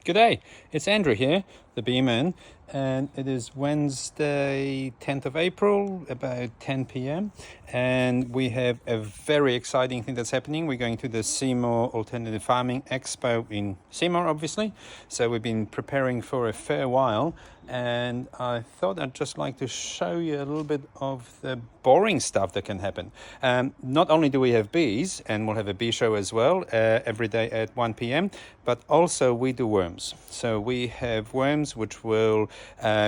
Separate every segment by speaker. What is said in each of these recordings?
Speaker 1: G'day, it's Andrew here, the Beeman, and it is Wednesday 10th of April, about 10 p.m, and we have a very exciting thing that's happening. We're going to the SEYMOUR Alternative Farming Expo in SEYMOUR, obviously, so we've been preparing for a fair while, and I thought I'd just like to show you a little bit of the boring stuff that can happen. Not only do we have bees, and we'll have a bee show as well every day at 1 p.m, but also we do worms. So we have worms which will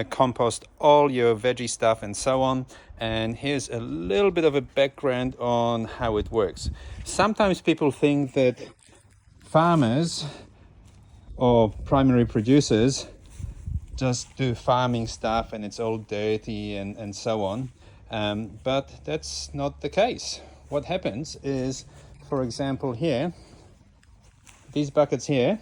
Speaker 1: compost all your veggie stuff and so on. And here's a little bit of a background on how it works. Sometimes people think that farmers or primary producers just do farming stuff and it's all dirty and so on. But that's not the case. What happens is, for example, here, these buckets here,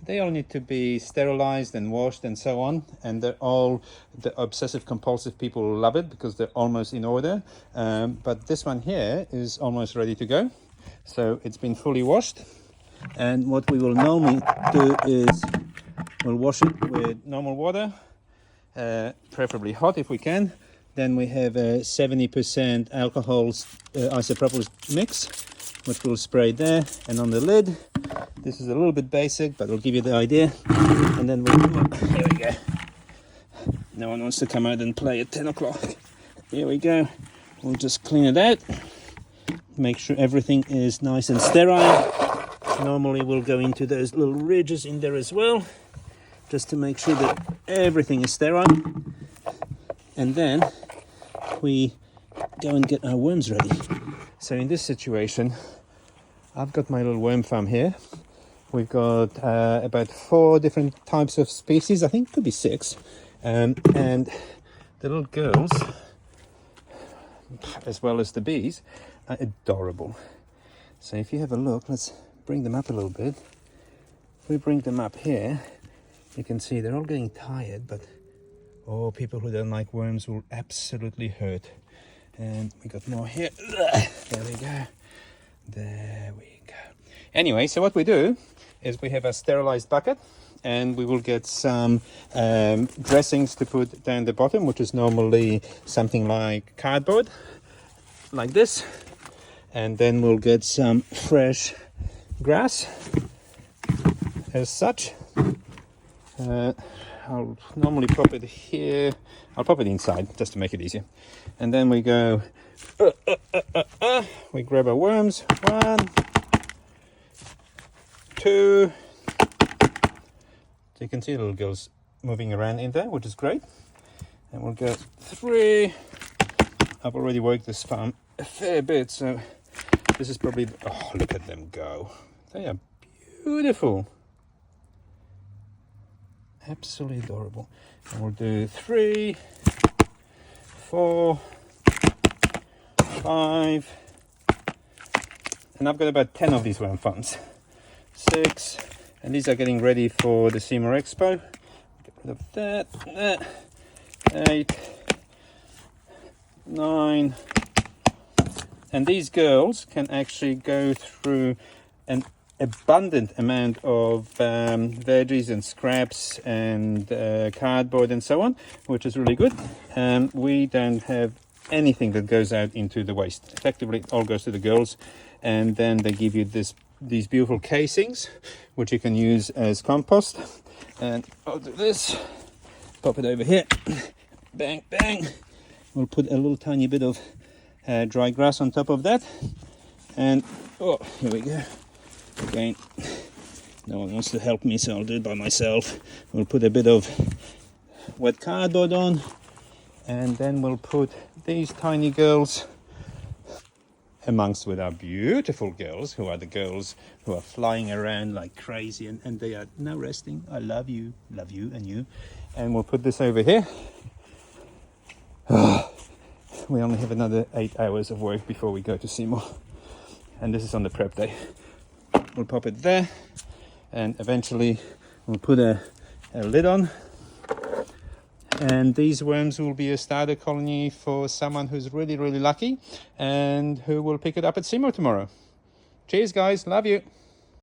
Speaker 1: they all need to be sterilized and washed and so on, and they're all, the obsessive compulsive people love it because they're almost in order, but this one here is almost ready to go. So it's been fully washed, and what we will normally do is we'll wash it with normal water, preferably hot if we can. Then we have a 70% alcohol isopropyl mix, which we'll spray there, and on the lid. This is a little bit basic, but it'll give you the idea. And then here we go. No one wants to come out and play at 10 o'clock. Here we go. We'll just clean it out. Make sure everything is nice and sterile. Normally we'll go into those little ridges in there as well, just to make sure that everything is sterile. And then we go and get our worms ready. So in this situation, I've got my little worm farm here. We've got about 4 different types of species. I think it could be 6. And the little girls, as well as the bees, are adorable. So if you have a look, let's bring them up a little bit. If we bring them up here, you can see they're all getting tired, but people who don't like worms will absolutely hurt. And we got more here. There we go. There we go. Anyway, so what we do is we have a sterilized bucket, and we will get some dressings to put down the bottom, which is normally something like cardboard, like this. And then we'll get some fresh grass, as such. I'll normally pop it here. I'll pop it inside just to make it easier. And then we go, we grab our worms. 1, 2. So you can see the little girls moving around in there, which is great. And we'll go 3. I've already worked this farm a fair bit, so this is probably, oh, look at them go. They are beautiful. Absolutely adorable. And we'll do 3, 4, 5, and I've got about 10 of these worm farms. 6, and these are getting ready for the SEYMOUR EXPO. Get rid of that. 8, 9, and these girls can actually go through an abundant amount of veggies and scraps and cardboard and so on, which is really good. We don't have anything that goes out into the waste. Effectively, it all goes to the girls, and then they give you these beautiful casings, which you can use as compost. And I'll do this, pop it over here, bang, bang. We'll put a little tiny bit of dry grass on top of that, and here we go. Again, no one wants to help me, so I'll do it by myself. We'll put a bit of wet cardboard on, and then we'll put these tiny girls amongst with our beautiful girls, who are the girls who are flying around like crazy, and they are now resting. I love you, and you. And we'll put this over here. We only have another 8 hours of work before we go to SEYMOUR, and this is on the prep day. We'll pop it there, and eventually we'll put a lid on, and these worms will be a starter colony for someone who's really lucky and who will pick it up at SEYMOUR tomorrow. Cheers guys, love you.